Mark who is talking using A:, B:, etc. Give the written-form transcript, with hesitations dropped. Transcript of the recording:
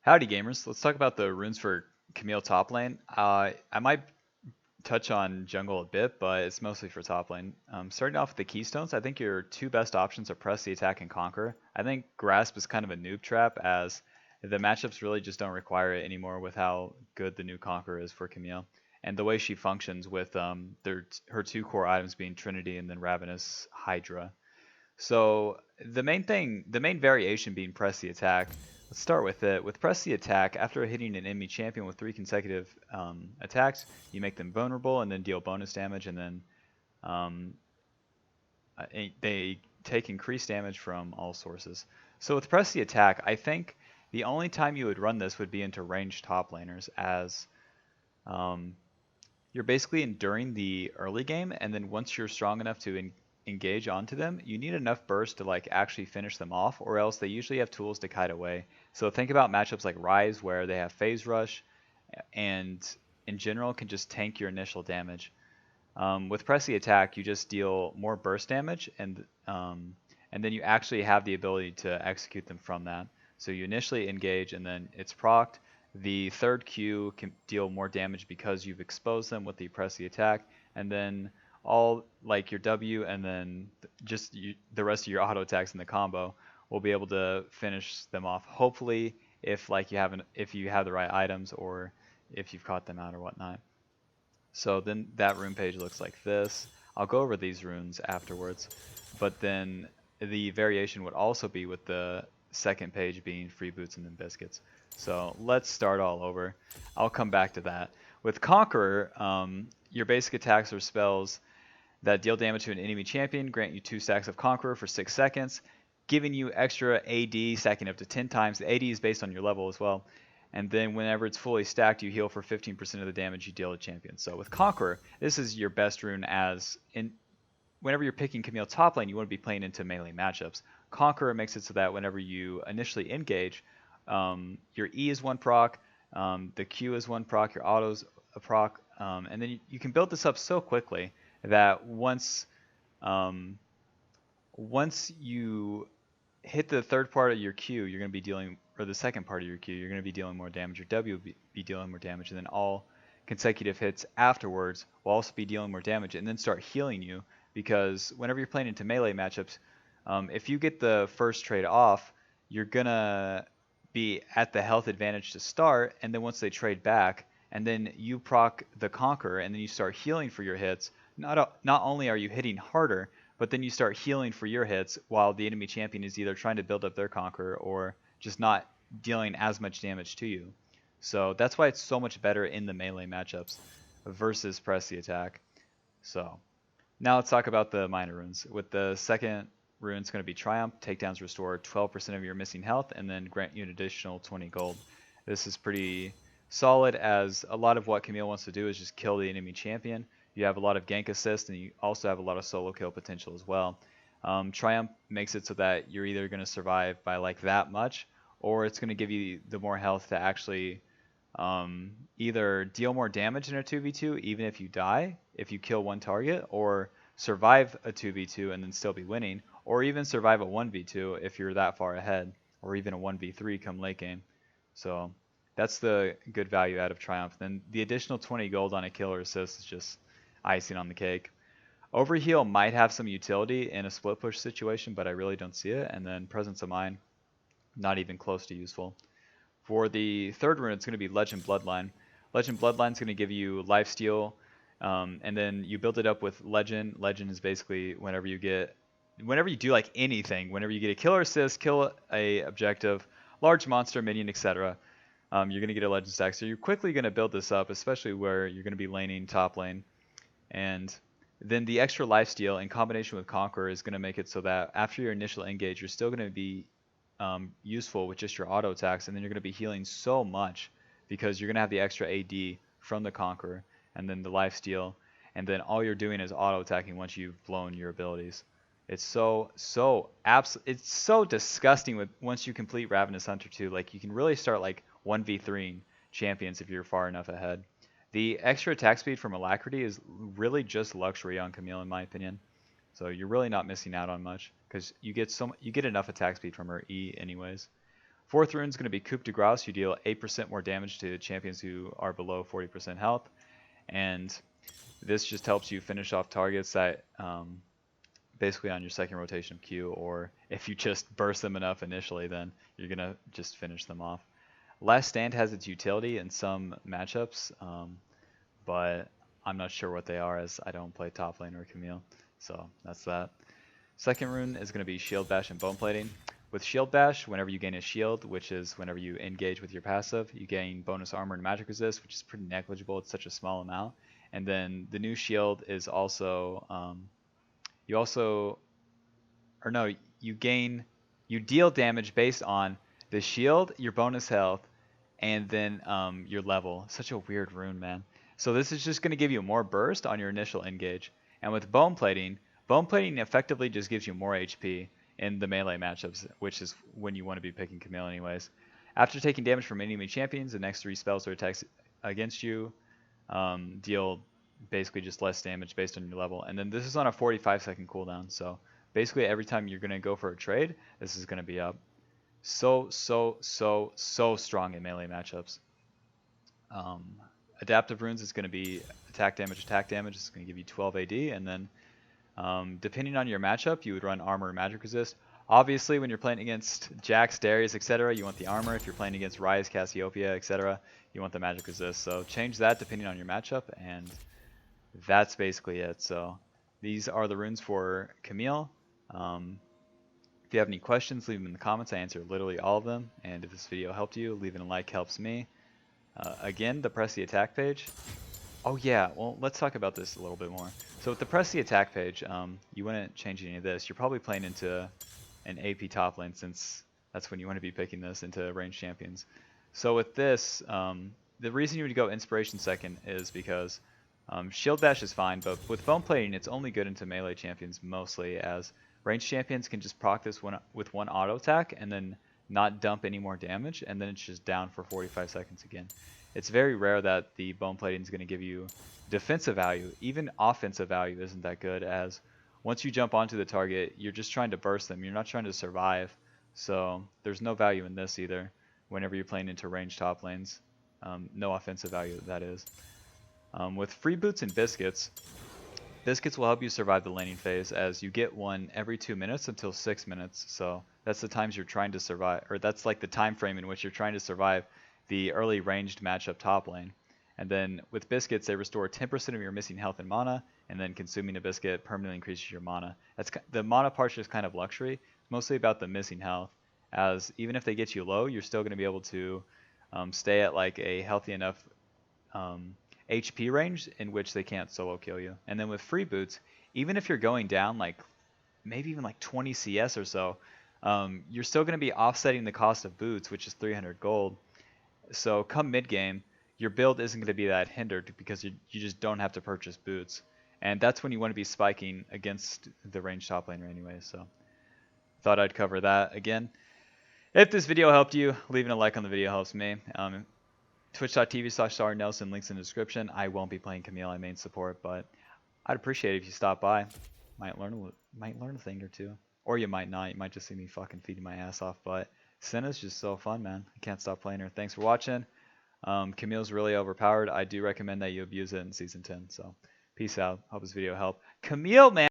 A: Howdy gamers, let's talk about the runes for Camille top lane. I might touch on jungle a bit, but it's mostly for top lane. Starting off with the keystones, I think your two best options are Press the Attack and Conquer. I think Grasp is kind of a noob trap as the matchups really just don't require it anymore with how good the new Conquer is for Camille. And the way she functions with her two core items being Trinity and then Ravenous Hydra. So the main variation being press the attack. Let's start with it. With press the attack, after hitting an enemy champion with 3 consecutive attacks, you make them vulnerable and then deal bonus damage, and then um, they take increased damage from all sources. So with press the attack, I think the only time you would run this would be into ranged top laners, as um, you're basically enduring the early game, and then once you're strong enough to engage onto them, you need enough burst to like actually finish them off, or else they usually have tools to kite away. So think about matchups like Rise, where they have phase rush, and in general can just tank your initial damage. With press the attack, you just deal more burst damage, and then you actually have the ability to execute them from that. So you initially engage, and then it's procced. The third Q can deal more damage because you've exposed them with the press the attack, and then all like your W and then the rest of your auto attacks in the combo will be able to finish them off. Hopefully, if you have the right items or if you've caught them out or whatnot. So then that rune page looks like this. I'll go over these runes afterwards, but then the variation would also be with the second page being free boots and then biscuits. So let's start all over. I'll come back to that. With Conqueror, your basic attacks or spells that deal damage to an enemy champion grant you 2 stacks of Conqueror for 6 seconds, giving you extra AD stacking up to 10 times. The AD is based on your level as well. And then whenever it's fully stacked, you heal for 15% of the damage you deal to champions. So with Conqueror, this is your best rune, as in whenever you're picking Camille top lane, you want to be playing into melee matchups. Conqueror makes it so that whenever you initially engage, your E is 1 proc, the Q is 1 proc, your auto's a proc, and then you can build this up so quickly that um, once you hit the third part of your Q, you're going to be dealing, or the second part of your Q, you're going to be dealing more damage. Your W will be dealing more damage, and then all consecutive hits afterwards will also be dealing more damage, and then start healing you. Because whenever you're playing into melee matchups, if you get the first trade off, you're gonna be at the health advantage to start, and then once they trade back, and then you proc the Conqueror, and then you start healing for your hits. Not only are you hitting harder, but then you start healing for your hits while the enemy champion is either trying to build up their Conqueror or just not dealing as much damage to you. So that's why it's so much better in the melee matchups versus press the attack. So now let's talk about the minor runes. With the second rune, it's going to be Triumph. Takedowns restore 12% of your missing health and then grant you an additional 20 gold. This is pretty solid, as a lot of what Camille wants to do is just kill the enemy champion. You have a lot of gank assist, and you also have a lot of solo kill potential as well. Triumph makes it so that you're either going to survive by like that much, or it's going to give you the more health to actually either deal more damage in a 2v2 even if you die, if you kill one target, or survive a 2v2 and then still be winning, or even survive a 1v2 if you're that far ahead, or even a 1v3 come late game. So that's the good value out of Triumph. Then the additional 20 gold on a killer assist is just icing on the cake. Overheal might have some utility in a split push situation, but I really don't see it. And then Presence of Mind, not even close to useful. For the third rune, it's going to be Legend Bloodline. Legend Bloodline is going to give you lifesteal, and then you build it up with Legend. Legend is basically whenever you do like anything, whenever you get a killer assist, kill a objective, large monster, minion, etc., you're going to get a Legend stack. So you're quickly going to build this up, especially where you're going to be laning top lane. And then the extra lifesteal in combination with Conqueror is going to make it so that after your initial engage, you're still going to be useful with just your auto attacks, and then you're going to be healing so much because you're going to have the extra AD from the Conqueror and then the lifesteal, and then all you're doing is auto attacking once you've blown your abilities. It's it's so disgusting with once you complete Ravenous Hunter 2. Like, you can really start like 1v3ing champions if you're far enough ahead. The extra attack speed from Alacrity is really just luxury on Camille, in my opinion. So you're really not missing out on much because you get enough attack speed from her E anyways. Fourth rune is going to be Coup de Grace. You deal 8% more damage to champions who are below 40% health. And this just helps you finish off targets that basically on your second rotation of Q, or if you just burst them enough initially, then you're going to just finish them off. Last Stand has its utility in some matchups, but I'm not sure what they are as I don't play top lane or Camille. So that's that. Second rune is going to be Shield Bash and Bone Plating. With Shield Bash, whenever you gain a shield, which is whenever you engage with your passive, you gain bonus armor and magic resist, which is pretty negligible. It's such a small amount. And then the new shield is also, you deal damage based on the shield, your bonus health, and then your level. Such a weird rune, man. So this is just going to give you more burst on your initial engage. And with Bone Plating effectively just gives you more HP in the melee matchups, which is when you want to be picking Camille anyways. After taking damage from enemy champions, the next 3 spells or attacks against you deal basically just less damage based on your level. And then this is on a 45-second cooldown, so basically every time you're going to go for a trade, this is going to be up. So strong in melee matchups. Adaptive runes is going to be attack damage. It's going to give you 12 AD, and then depending on your matchup, you would run armor and magic resist. Obviously, when you're playing against Jax, Darius, etc., you want the armor. If you're playing against Ryze, Cassiopeia, etc., you want the magic resist. So change that depending on your matchup, and that's basically it. So these are the runes for Camille. If you have any questions, leave them in the comments. I answer literally all of them. And if this video helped you, leaving a like helps me. Again, the press the attack page. Oh yeah, well, let's talk about this a little bit more. So with the press the attack page, you wouldn't change any of this. You're probably playing into an AP top lane, since that's when you want to be picking this into ranged champions. So with this, the reason you would go Inspiration second is because Shield Bash is fine, but with Bone Plating, it's only good into melee champions mostly, as ranged champions can just proc this with one auto attack and then not dump any more damage, and then it's just down for 45 seconds again. It's very rare that the Bone Plating is going to give you defensive value. Even offensive value isn't that good, as once you jump onto the target, you're just trying to burst them. You're not trying to survive. So there's no value in this either whenever you're playing into ranged top lanes. No offensive value, that is. With Free Boots and Biscuits, Biscuits will help you survive the laning phase, as you get one every 2 minutes until 6 minutes. So that's the times you're trying to survive, or that's like the time frame in which you're trying to survive the early ranged matchup top lane. And then with Biscuits, they restore 10% of your missing health and mana, and then consuming a biscuit permanently increases your mana. The mana part's just kind of luxury, mostly about the missing health, as even if they get you low, you're still going to be able to stay at like a healthy enough HP range in which they can't solo kill you. And then with Free Boots, even if you're going down like maybe even like 20 CS or so, you're still going to be offsetting the cost of boots, which is 300 gold. So come mid game, your build isn't going to be that hindered because you just don't have to purchase boots. And that's when you want to be spiking against the ranged top laner anyway. So thought I'd cover that again. If this video helped you, leaving a like on the video helps me. Twitch.tv/StarNelson, links in the description. I won't be playing Camille, I main support, but I'd appreciate it if you stop by. Might learn a thing or two. Or you might not. You might just see me fucking feeding my ass off. But Senna's just so fun, man. I can't stop playing her. Thanks for watching. Camille's really overpowered. I do recommend that you abuse it in Season 10. So peace out. Hope this video helped. Camille, man.